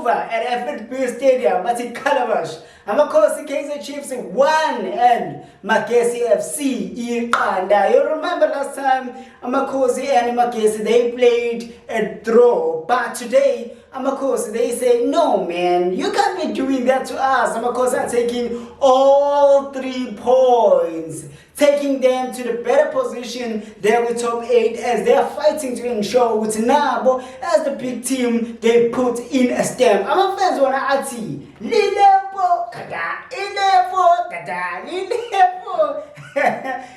over at FNB Stadium at Calabash. Makhosi Kaizer Chiefs 1 and Magesi FC iqanda. You remember last time Makhosi and Magesi, they played a draw, but today Makhosi, they say no man, you can't be doing that to us. Makhosi are taking all 3 points, taking them to the better position there with top 8 as they are fighting to ensure with Nabo as the big team they put in a stamp. I'm a fans wanna ati Lilepo kada Lilepo kada Lilepo.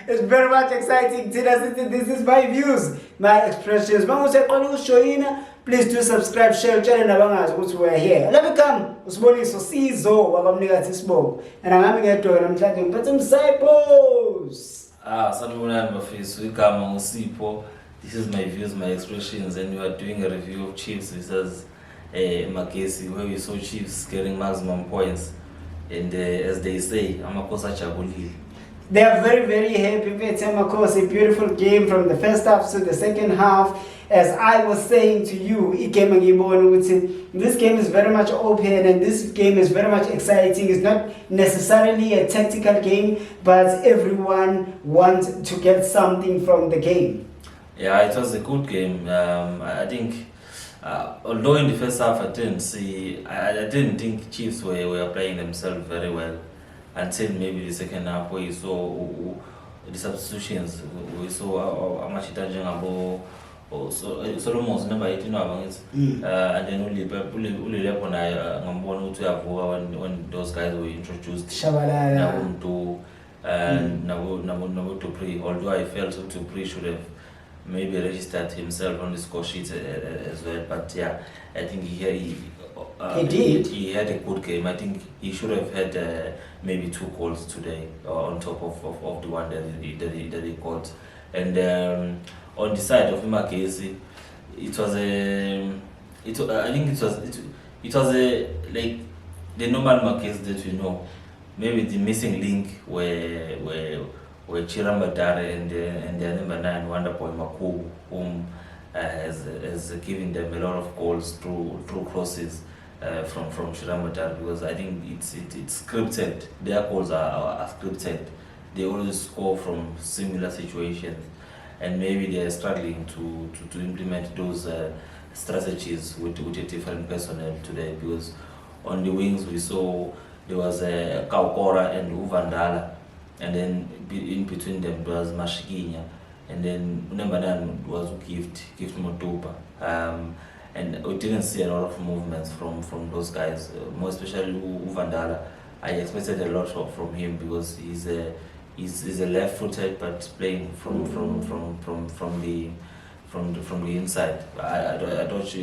It's very much exciting. This is my views, my expressions. Please do subscribe, share, channel nabangazi ukuthi we are here. Let me come usiboniso sizo wakamnikazi sibongo. And I'm going to namhlanje ngiphethe umsipos. Sanibonani bafethu, igama uSipho. This is my views, my expressions, and we are doing a review of Chiefs versus Magesi, where we saw Chiefs getting maximum points. And as they say, Makhosi ajabulile. They are very, very happy. Makhosi, a beautiful game from the first half to the second half. As I was saying to you, this game is very much open and this game is very much exciting. It's not necessarily a tactical game, but everyone wants to get something from the game. Yeah, it was a good game. I think, although in the first half I didn't think Chiefs were playing themselves very well until maybe the second half where you saw the substitutions. We saw Amachita Solomon's number 18 and then Lilepo when those guys were introduced. To Preez, although I felt to Preez should have maybe registered himself on the score sheet as well, but yeah, I think he did. He had a good game. I think he should have had maybe 2 goals today on top of the one that he got. And on the side of Magesi, it was like the normal Makhosi that we know. Maybe the missing link where Chiramadare and their number 9 Wonderboy Makhosi, whom has given them a lot of goals through crosses from Chiramadare, because I think it's scripted. Their goals are scripted. They always score from similar situations. And maybe they are struggling to implement those strategies with a different personnel today, because on the wings we saw there was Kaukora and Uvandala, and then in between them there was Mashikinya, and then number 9 was Gift Motupa. And we didn't see a lot of movements from those guys, more especially Uvandala. I expected a lot from him because he's a left-footed, but playing from the inside. I thought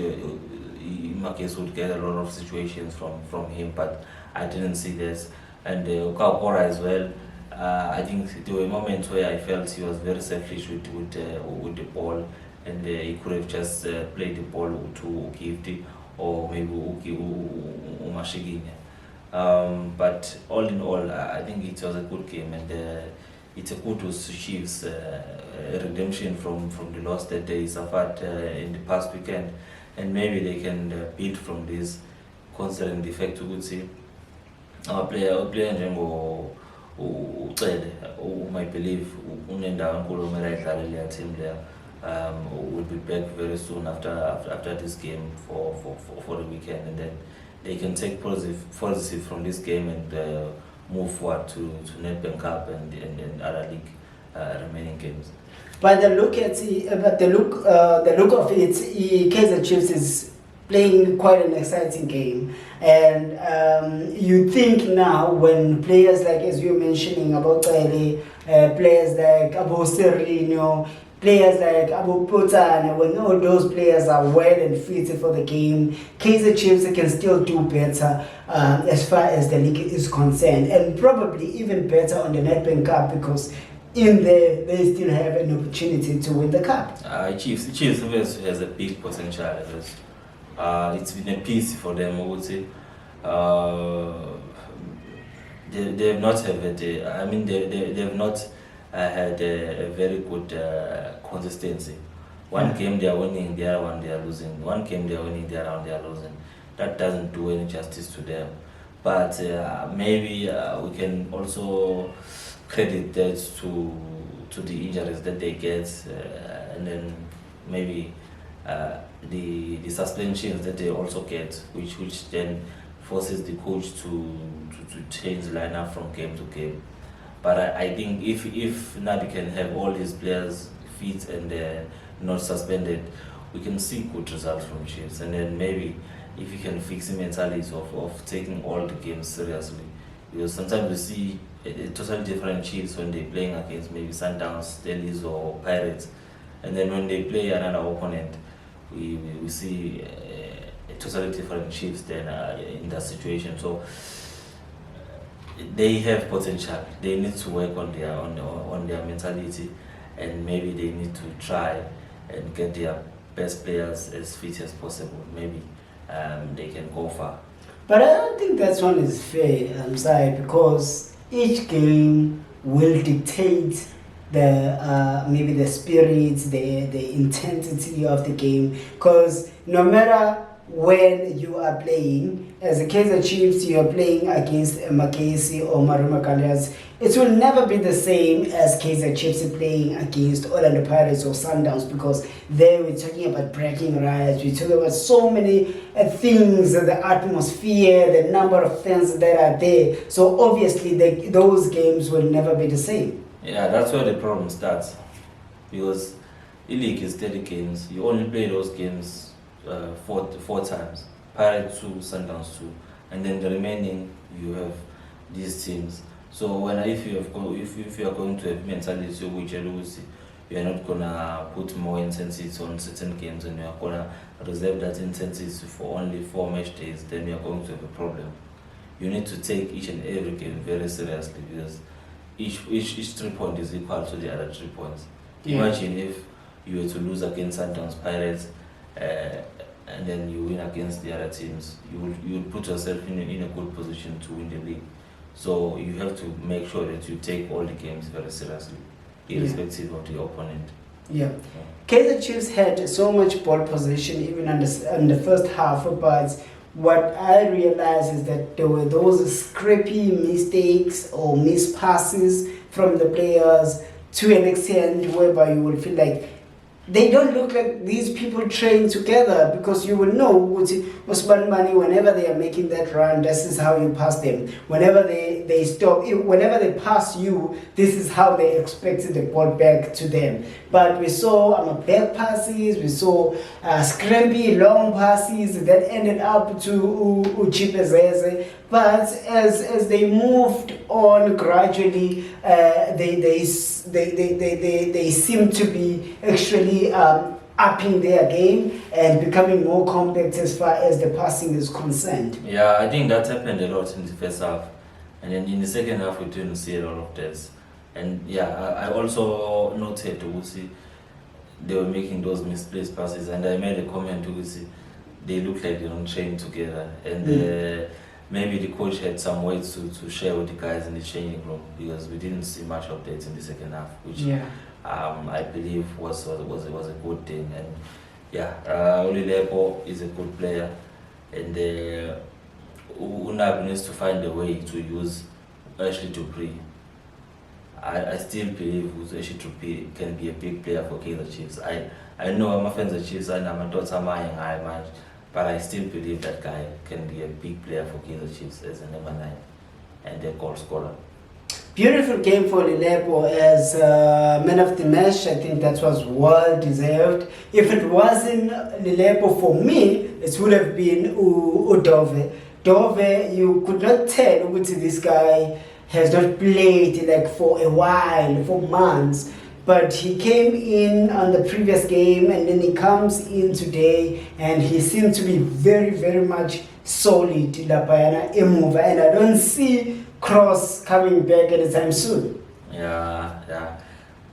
Makhosi would get a lot of situations from him, but I didn't see this. And Kaukora as well. I think there were moments where I felt he was very selfish with the ball, and he could have just played the ball to Gifty or maybe Umashiginya. But all in all, I think it was a good game, and it's a kudos to Chiefs, redemption from the loss that they suffered in the past weekend, and maybe they can build from this, considering the fact we would see our player I believe team there will be back very soon after this game for the weekend, and then they can take positive from this game and move forward to Nedbank Cup and other league remaining games. But the look of it, Kaizer Chiefs is playing quite an exciting game, and you think now when players like, as you're mentioning about players like Abo Serlino, players like Abu Putan, when all those players are well and fit for the game, Kaizer Chiefs can still do better as far as the league is concerned, and probably even better on the Nedbank Cup, because in there they still have an opportunity to win the cup. Chiefs has a big potential. It's been a piece for them, I would say. They have not had they have not had a very good consistency. One game they are winning, the other one they are losing. One game they are winning, the other one they are losing. that doesn't do any justice to them. But maybe we can also credit that to the injuries that they get, and then maybe the suspensions that they also get, which then forces the coach to change the lineup from game to game. But I think if Nabi can have all his players fit and not suspended, we can see good results from Chiefs. And then maybe if he can fix the mentality of taking all the games seriously. Because sometimes we see a totally different Chiefs when they're playing against maybe Sundowns, Delhi's or Pirates. And then when they play another opponent, we see a totally different Chiefs then in that situation. So they have potential. They need to work on their mentality, and maybe they need to try and get their best players as fit as possible. Maybe they can go far. But I don't think that one is fair, because each game will dictate the maybe the spirit, the intensity of the game. Because no matter when you are playing, as a Kaizer Chiefs, you are playing against Magesi or Makhosi, it will never be the same as Kaizer Chiefs playing against Orlando Pirates or Sundowns, because there we're talking about breaking riots, we're talking about so many things, the atmosphere, the number of fans that are there. So obviously those games will never be the same. Yeah, that's where the problem starts, because E-League is 30 games. You only play those games four times. Pirates 2, Sundowns 2, and then the remaining you have these teams. So if you are going to have mentality which you are not gonna put more intensity on certain games, and you are gonna reserve that intensity for only 4 match days, then you are going to have a problem. You need to take each and every game very seriously, because each 3 point is equal to the other 3 points. Yeah. Imagine if you were to lose against Sundowns, Pirates, and then you win against the other teams, you would put yourself in a good position to win the league. So you have to make sure that you take all the games very seriously, irrespective of the opponent. Yeah. Kaizer Chiefs had so much ball possession even in the first half, but what I realized is that there were those scrappy mistakes or mispasses from the players to an extent whereby you will feel like they don't look like these people train together, because you will know whenever they are making that run, this is how you pass them. Whenever they stop, whenever they pass you, this is how they expect the ball back to them. But we saw back passes, we saw scrappy long passes that ended up to Uchipezeze. But as they moved on gradually, they seem to be actually upping their game and becoming more compact as far as the passing is concerned. Yeah, I think that happened a lot in the first half, and then in the second half we didn't see a lot of this. And yeah, I also noted they were making those misplaced passes, and I made a comment to they look like they don't train together, and maybe the coach had some words to share with the guys in the changing room, because we didn't see much of that in the second half, which I believe was a good thing. And yeah, Lilepo is a good player, and Unab needs to find a way to use Ashley Dupree. I still believe Ashley Dupree can be a big player for Kaizer Chiefs. I know I'm a fan of Chiefs and I'm a daughter man, but I still believe that guy can be a big player for Kaizer Chiefs as a number 9 and a goal scorer. Beautiful game for Lilepo as man of the match. I think that was well deserved. If it wasn't Lilepo, for me, it would have been Dove. Dove, you could not tell which this guy has not played like for a while, for months. But he came in on the previous game, and then he comes in today, and he seems to be very, very much solid in Lapayana Emuva, and I don't see Cross coming back anytime soon. Yeah.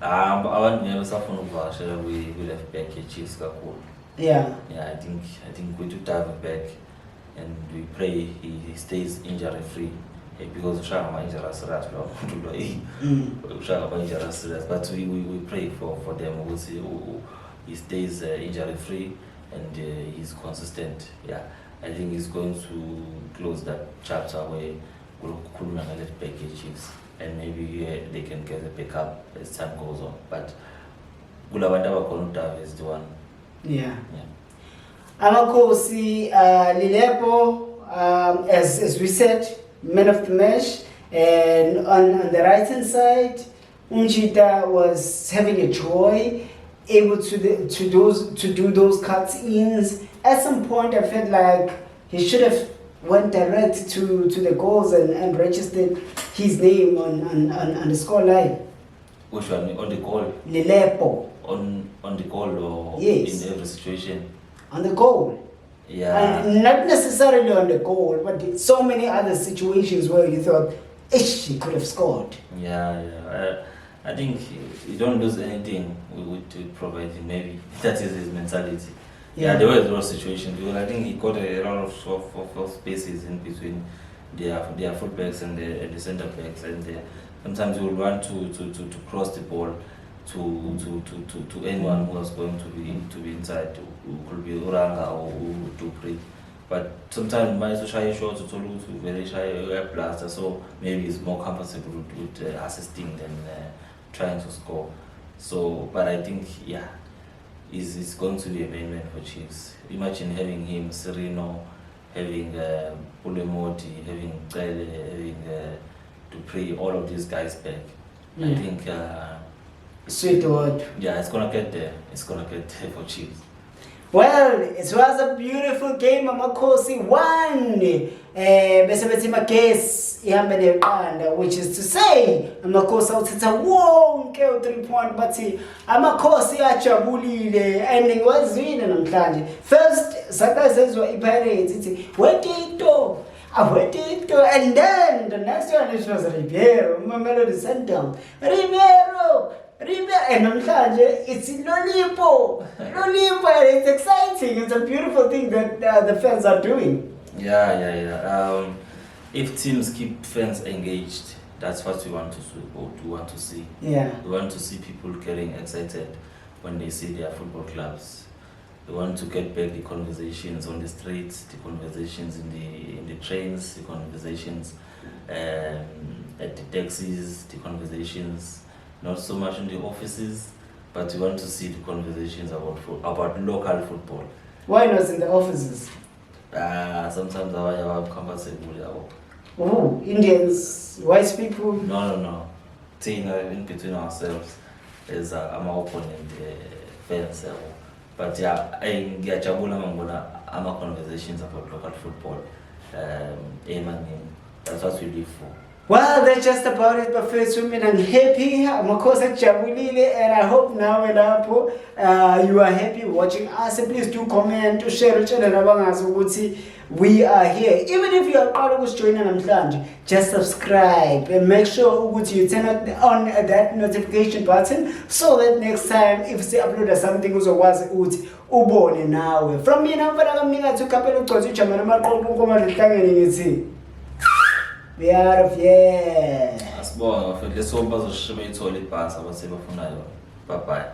I want to we will have back a Chiefs Kakul. Yeah, I think we do dive back, and we pray he stays injury free. Because but we pray for them. He stays injury free and he's consistent. Yeah, I think he's going to close that chapter where Kuluna left back Chiefs, and maybe they can get a backup as time goes on. But Gulabandaba Konuta is the one. Yeah. Makhosi, Lilepo, as we said, man of the match, and on the right hand side, Unjita was having a joy, able to do those cut-ins. At some point, I felt like he should have went direct to the goals and registered his name on the score line. Which one? On the goal? Lilepo. On the goal or yes. In every situation? On the goal. Yeah. Not necessarily on the goal, but so many other situations where you thought, he could have scored. Yeah. I think you don't lose anything with providing. Maybe that is his mentality. Yeah, there were those situations because I think he got a lot of spaces in between their fullbacks and the centre backs, and sometimes you will want to cross the ball to anyone who was going to be inside. Who could be Uranga or Preez. But sometimes my social shots to very shy blaster, so maybe it's more comfortable with assisting than trying to score. So, but I think is going to be a main man for Chiefs. Imagine having him, Sereno, having Pulemoti, having Kaizer, having Preez, all of these guys back. I think sweet word. Yeah, it's gonna get there. It's gonna get there for Chiefs. Well, it was a beautiful game. Makhosi won. Bese Magesi ihambe neqanda, which is to say Makhosi awuthatha wonke u3 point, but Makhosi ajabulile and ngwazwini namhlanje. First sakazezwa iPirates ithi wetito and then the next one it was Ribeiro, Mamelodi Sundowns. Ribeiro, and namhlanje it's Lilepo, and it's exciting. It's a beautiful thing that the fans are doing. Yeah. If teams keep fans engaged, that's what we want to see. Yeah. We want to see people getting excited when they see their football clubs. We want to get back the conversations on the streets, the conversations in the trains, the conversations at the taxis, the conversations not so much in the offices, but we want to see the conversations about local football. Why not in the offices? Sometimes I comfortable. Oh, Indians, white people? No. In between ourselves, as I'm opponent fans. But I get our conversations about local football. That's what we live for. Well, that's just about it, but first women, I'm happy. Makhosi jabulile, and I hope now you are happy watching us. Please do comment, to share it, and we are here. Even if you are part of us joining namhlanje, just subscribe and make sure you turn on that notification button so that next time if they upload something uzokwazi ukuthi ubone nawe. From me now, mfana kamningathi ukapela ugcoza ijama namaqoqo komalihlangene ngithi we are of here. Asibonga mfethu leso bazoshiba ithole ibhasi abase bafunayo. Bye bye.